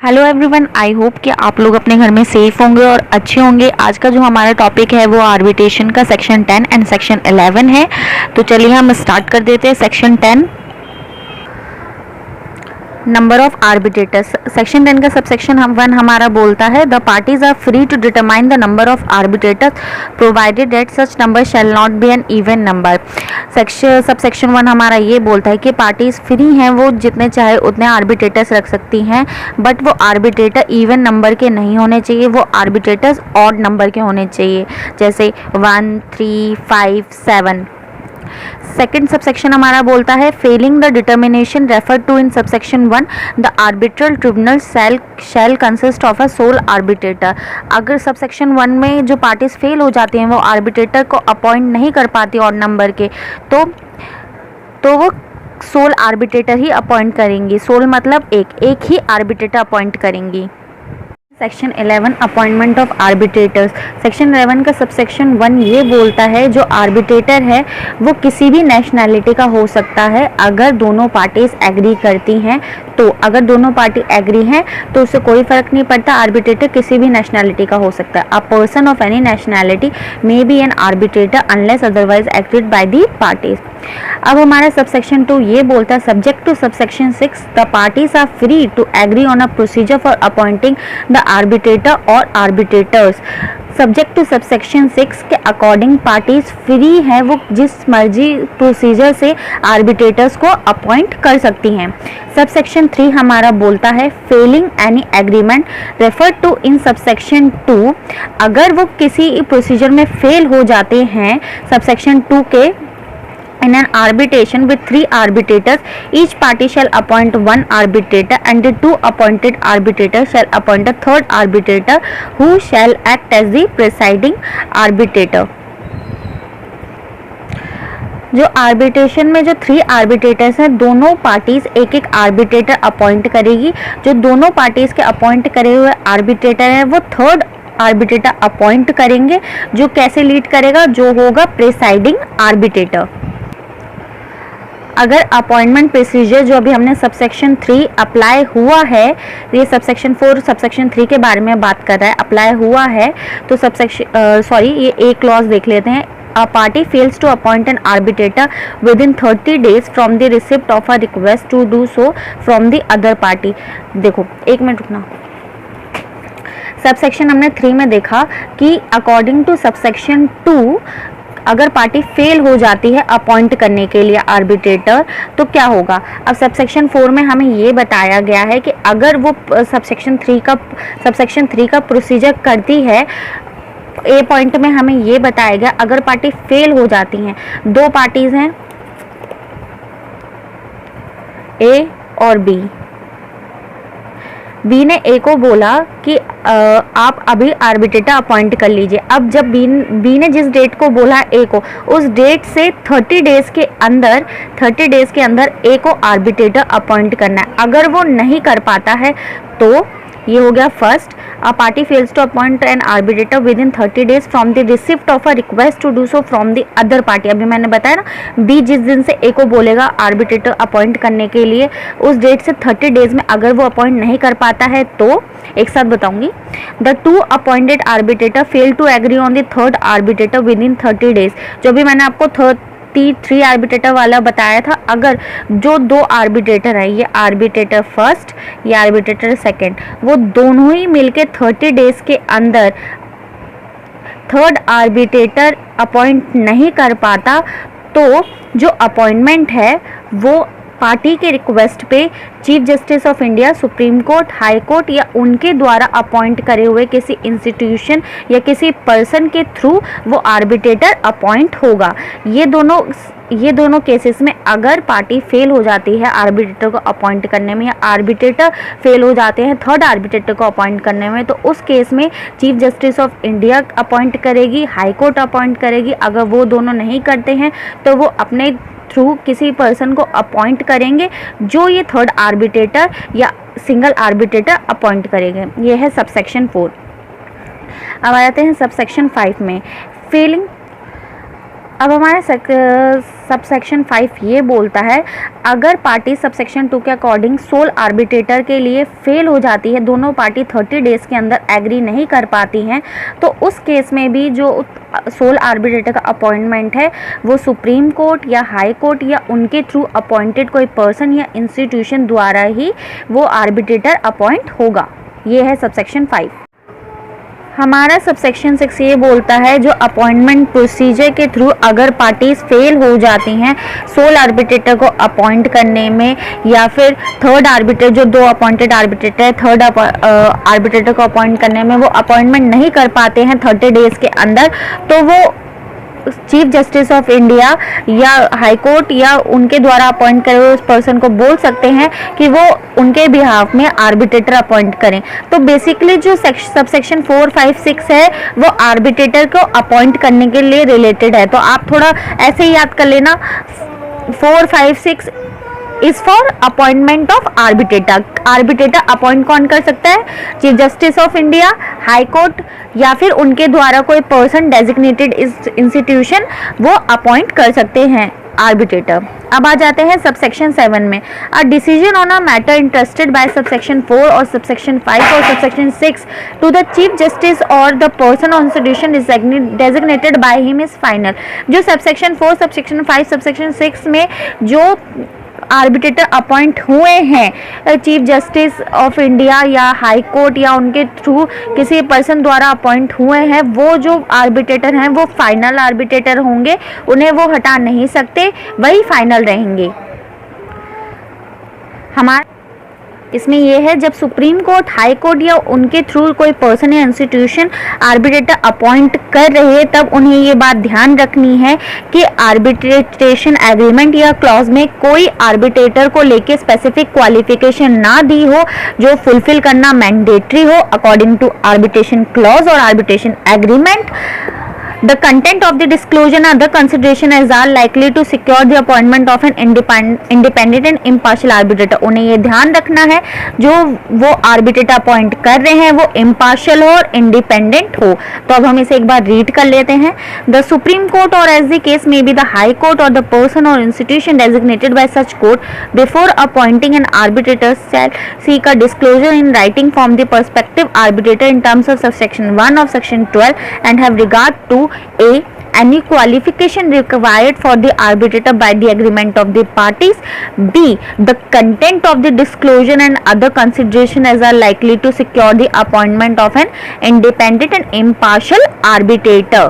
Hello everyone, I hope कि आप लोग अपने घर में सेफ होंगे और अच्छे होंगे। आज का जो हमारा टॉपिक है वो आर्बिट्रेशन का सेक्शन 10 एंड सेक्शन 11 है। तो चलिए हम स्टार्ट कर देते हैं। Section 10, number of arbitrators. Section 10 का सबसेक्शन 1 हमारा बोलता है the parties are free to determine the number of arbitrators provided that such number shall not be an even number. Subsection 1 हमारा ये बोलता है कि पार्टीज फ्री हैं, वो जितने चाहे उतने आर्बिट्रेटर्स रख सकती हैं, बट वो आर्बिट्रेटर इवन नंबर के नहीं होने चाहिए, वो आर्बिट्रेटर्स ऑड नंबर के होने चाहिए, जैसे 1, 3, 5, 7। सेकेंड सबसेक्शन हमारा बोलता है failing the determination refer to in subsection 1 the arbitral tribunal shall consist of a sole arbitrator. अगर सबसेक्शन 1 में जो पार्टीज फेल हो जाती हैं वो आर्बिट्रेटर को अपॉइंट नहीं कर पाती ऑड नंबर के, तो वो सोल आर्बिट्रेटर ही अपॉइंट करेंगी। सोल मतलब एक ही आर्बिट्रेटर अपॉइंट करेंगी। Section 11 appointment of arbitrators. Section 11 का सबसेक्शन 1 ये बोलता है जो आर्बिट्रेटर है वो किसी भी नेशनैलिटी का हो सकता है अगर दोनों पार्टीज एग्री करती हैं। तो अगर दोनों पार्टी एग्री हैं तो उससे कोई फर्क नहीं पड़ता, आर्बिट्रेटर किसी भी नेशनैलिटी का हो सकता है। A person of any nationality may be an arbitrator unless otherwise agreed by the parties. अब हमारा सबसेक्शन 2 ये बोलता है subject to subsection 6 the parties are free to agree on a procedure for appointing the arbitrator और arbitrators. Subject to subsection 6 के according parties free हैं, वो जिस मर्जी प्रोसीजर से आर्बिट्रेटर्स को अपॉइंट कर सकती हैं। सबसेक्शन 3 हमारा बोलता है failing any agreement refer to in subsection 2। अगर वो किसी प्रोसीजर में फेल हो जाते हैं सबसेक्शन 2 के in an arbitration with 3 arbitrators, each party shall appoint 1 arbitrator and the 2 appointed arbitrators shall appoint a 3rd arbitrator who shall act as the presiding arbitrator। जो arbitration में जो 3 आर्बिट्रेटर्स हैं दोनों पार्टीज एक आर्बिट्रेटर अपॉइंट करेगी। जो दोनों parties के अपॉइंट करे हुए आर्बिट्रेटर हैं वो 3rd आर्बिट्रेटर अपॉइंट करेंगे, जो कैसे लीड करेगा, जो होगा प्रिसाइडिंग आर्बिट्रेटर। अगर अपॉइंटमेंट प्रोसीजर जो अभी हमने सबसेक्शन 3 अप्लाई हुआ है, ये सबसेक्शन 4 सबसेक्शन 3 के बारे में बात कर रहा है, अप्लाई हुआ है, तो ये एक क्लॉज देख लेते हैं। A party fails to appoint an arbitrator within 30 days from the receipt of a request to do so from the other party। देखो एक मिनट रुकना। सबसेक्शन हमने 3 में देखा कि अकॉर्डिंग टू सबसेक्शन 2 अगर पार्टी फेल हो जाती है अपॉइंट करने के लिए आर्बिट्रेटर तो क्या होगा। अब सबसेक्शन 4 में हमें ये बताया गया है कि अगर वो सबसेक्शन 3 का प्रोसीजर करती है, ए पॉइंट में हमें ये बताया गया अगर पार्टी फेल हो जाती हैं, 2 पार्टीज हैं ए और बी ने ए को बोला कि आप अभी आर्बिट्रेटर अपॉइंट कर लीजिए। अब जब बी ने जिस डेट को बोला ए को, उस डेट से 30 डेज के अंदर ए को आर्बिट्रेटर अपॉइंट करना है। अगर वो नहीं कर पाता है तो ये हो गया first, a party fails to appoint an arbitrator within 30 days from the receipt of a request to do so from the other party. अभी मैंने बताया ना, बी जिस दिन से ए को बोलेगा आर्बिट्रेटर अपॉइंट करने के लिए, उस डेट से 30 डेज में अगर वो अपॉइंट नहीं कर पाता है तो एक साथ बताऊंगी। The 2 appointed arbitrator fail to agree on the 3rd arbitrator within 30 days. जो भी मैंने आपको 3 आर्बिट्रेटर वाला बताया था, अगर जो 2 आर्बिट्रेटर है, ये आर्बिट्रेटर फर्स्ट, ये आर्बिट्रेटर सेकंड, वो दोनों ही मिलके 30 डेज के अंदर 3rd आर्बिट्रेटर अपॉइंट नहीं कर पाता तो जो अपॉइंटमेंट है वो पार्टी के रिक्वेस्ट पे chief justice of India, supreme court, high court या उनके द्वारा अपॉइंट करे हुए किसी इंस्टीट्यूशन या किसी पर्सन के थ्रू वो आर्बिट्रेटर अपॉइंट होगा। ये दोनों केसेस में अगर पार्टी फेल हो जाती है आर्बिट्रेटर को अपॉइंट करने में, या आर्बिट्रेटर फेल हो जाते हैं 3rd आर्बिट्रेटर को अपॉइंट करने में, तो उस केस में Chief justice of India appoint करेगी, हाई कोर्ट अपॉइंट करेगी। अगर वो दोनों नहीं करते हैं तो वो अपने थ्रू किसी पर्सन को अपॉइंट करेंगे जो ये 3rd आर्बिट्रेटर या सिंगल आर्बिट्रेटर अपॉइंट करेंगे। ये है सबसेक्शन 4। अब आ जाते हैं सबसेक्शन 5 में फेलिंग। अब हमारे सबसेक्शन 5 ये बोलता है अगर पार्टी सबसेक्शन 2 के अकॉर्डिंग सोल आर्बिट्रेटर के लिए फेल हो जाती है, दोनों पार्टी 30 डेज़ के अंदर एग्री नहीं कर पाती हैं, तो उस केस में भी जो सोल आर्बिट्रेटर का अपॉइंटमेंट है वो सुप्रीम कोर्ट या हाई कोर्ट या उनके थ्रू अपॉइंटेड कोई पर्सन या इंस्टीट्यूशन द्वारा ही वो आर्बिट्रेटर अपॉइंट होगा। ये है सबसेक्शन 5। हमारा सबसेक्शन 6 ये बोलता है जो अपॉइंटमेंट प्रोसीजर के थ्रू अगर पार्टीज फेल हो जाती हैं सोल आर्बिट्रेटर को अपॉइंट करने में, या फिर थर्ड आर्बिट्रेटर जो 2 अपॉइंटेड आर्बिट्रेटर है थर्ड आर्बिट्रेटर को अपॉइंट करने में वो अपॉइंटमेंट नहीं कर पाते हैं 30 डेज़ के अंदर, तो वो चीफ जस्टिस ऑफ इंडिया या हाई कोर्ट या उनके द्वारा अपॉइंट करे हुए उस पर्सन को बोल सकते हैं कि वो उनके बिहाफ में आर्बिट्रेटर अपॉइंट करें। तो बेसिकली जो सबसेक्शन 4, 5, 6 है वो आर्बिट्रेटर को अपॉइंट करने के लिए रिलेटेड है। तो आप थोड़ा ऐसे ही याद कर लेना, 4, 5, 6 is for appointment of arbitrator. Arbitrator appoint कौन कर सकता है? Chief justice of India, High court या फिर उनके द्वारा कोई पर्सन डेजिग्नेटेड इंस्टीट्यूशन वो अपॉइंट कर सकते हैं आर्बिट्रेटर। अब आ जाते हैं सबसेक्शन 7 में। A decision on a matter interested by subsection 4 और सबसेक्शन 5 और subsection 6 to the chief justice or the person or institution designated by him is final. जो सबसेक्शन 4, सबसेक्शन 5, सबसेक्शन 6 में जो आर्बिट्रेटर अपॉइंट हुए हैं चीफ जस्टिस ऑफ इंडिया या high court या उनके थ्रू किसी पर्सन द्वारा अपॉइंट हुए हैं, वो जो आर्बिट्रेटर हैं वो फाइनल आर्बिट्रेटर होंगे, उन्हें वो हटा नहीं सकते, वही फाइनल रहेंगे। हमारा इसमें यह है जब सुप्रीम कोर्ट, हाई कोर्ट या उनके थ्रू कोई पर्सन या इंस्टीट्यूशन आर्बिट्रेटर अपॉइंट कर रहे हैं तब उन्हें ये बात ध्यान रखनी है कि आर्बिट्रेशन एग्रीमेंट या क्लॉज में कोई आर्बिट्रेटर को लेके स्पेसिफिक क्वालिफिकेशन ना दी हो जो फुलफिल करना मैंडेटरी हो अकॉर्डिंग टू आर्बिट्रेशन क्लॉज और arbitration agreement. The content of the disclosure and other consideration as are likely to secure the appointment of an independent and impartial arbitrator। उन्हें ये ध्यान रखना है जो वो आर्बिट्रेटर अपॉइंट कर रहे हैं वो इम्पार्शियल हो और इंडिपेंडेंट हो। तो अब हम इसे एक बार रीड कर लेते हैं। The supreme court or as the case may be the high court or the person or institution designated by such court before appointing an arbitrator shall seek a disclosure in writing from the perspective arbitrator in terms of subsection 1 of section 12 and have regard to A, any qualification required for the arbitrator by the agreement of the parties. B, the content of the disclosure and other consideration as are likely to secure the appointment of an independent and impartial arbitrator।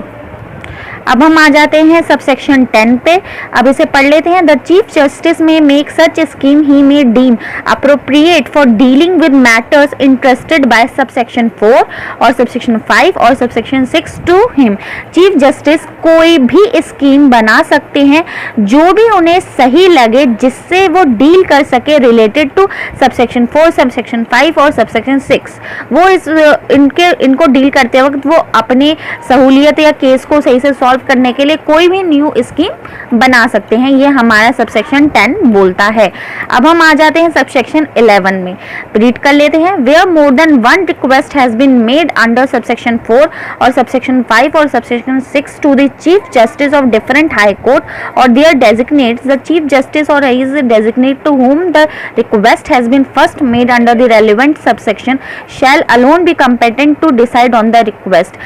अब हम आ जाते हैं subsection 10 पे। अब इसे पढ़ लेते हैं। The chief justice may make such scheme he may deem appropriate for dealing with matters interested by subsection 4 और सबसेक्शन 5 और subsection 6 to him. Chief justice कोई भी स्कीम बना सकते हैं जो भी उन्हें सही लगे जिससे वो डील कर सके रिलेटेड टू सबसेक्शन 4, सबसेक्शन 5 और सबसेक्शन 6। वो इनको डील करते वक्त वो अपने सहूलियत या केस को सही से सॉल्व करने के लिए कोई भी न्यू स्कीम बना सकते हैं। ये हमारा सबसेक्शन 10 बोलता है। अब हम आ जाते हैं सबसेक्शन 11 में। रीड कर लेते हैं। Where more than one request has been made under subsection 4 और सबसेक्शन 5 और subsection 6 to the chief justice of different high court और their designates the chief justice और is designate to whom the request has been first made under the relevant subsection shall alone be competent to decide on the request।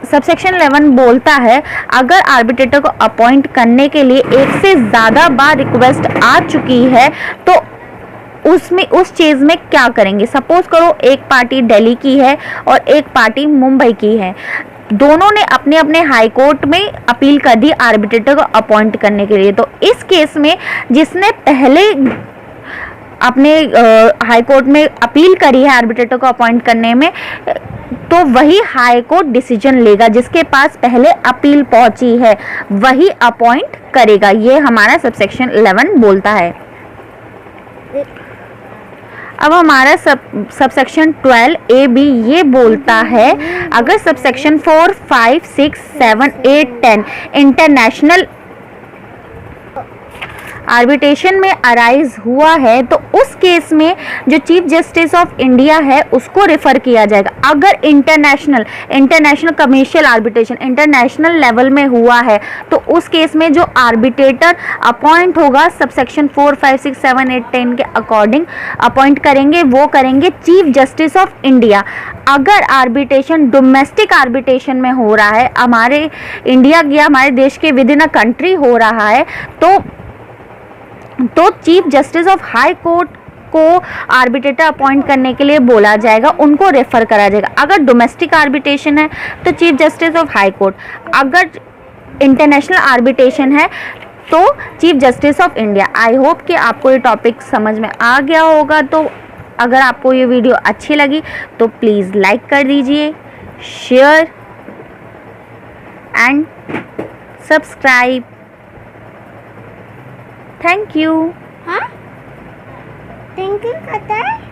Subsection 11 बोलता है अगर arbitrator को appoint करने के लिए एक से ज़्यादा बार रिक्वेस्ट आ चुकी है तो उसमें उस चीज़ में क्या करेंगे। सपोज करो एक पार्टी दिल्ली की है और एक पार्टी मुंबई की है, दोनों ने अपने अपने हाई कोर्ट में अपील कर दी आर्बिट्रेटर को अपॉइंट करने के लिए। तो इस केस में जिसने पहले अपने हाई कोर्ट में अपील करी है आर्बिट्रेटर को अपॉइंट करने में, तो वही हाई कोर्ट डिसीजन लेगा। जिसके पास पहले अपील पहुंची है वही अपॉइंट करेगा। ये हमारा सबसेक्शन 11 बोलता है। अब हमारा सबसेक्शन 12A-B ये बोलता है अगर सबसेक्शन 4, 5, 6, 7, 8, 10 इंटरनेशनल आर्बिट्रेशन में अराइज हुआ है तो उस केस में जो चीफ जस्टिस ऑफ इंडिया है उसको रेफर किया जाएगा। अगर international commercial arbitration international level में हुआ है तो उस केस में जो आर्बिट्रेटर अपॉइंट होगा सबसेक्शन 4, 5, 6, 7, 8, 10 के अकॉर्डिंग अपॉइंट करेंगे, वो करेंगे चीफ जस्टिस ऑफ इंडिया। अगर आर्बिट्रेशन डोमेस्टिक आर्बिट्रेशन में हो रहा है, हमारे इंडिया या हमारे देश के विद इन अ कंट्री हो रहा है, तो chief justice of high court को आर्बिट्रेटर अपॉइंट करने के लिए बोला जाएगा, उनको रेफर करा जाएगा। अगर डोमेस्टिक आर्बिट्रेशन है तो chief justice of high court, अगर इंटरनेशनल आर्बिट्रेशन है तो chief justice of India. I hope कि आपको ये टॉपिक समझ में आ गया होगा। तो अगर आपको ये वीडियो अच्छी लगी तो प्लीज़ लाइक कर दीजिए, share and subscribe. Thank you. हाँ, थैंक यू कहता है।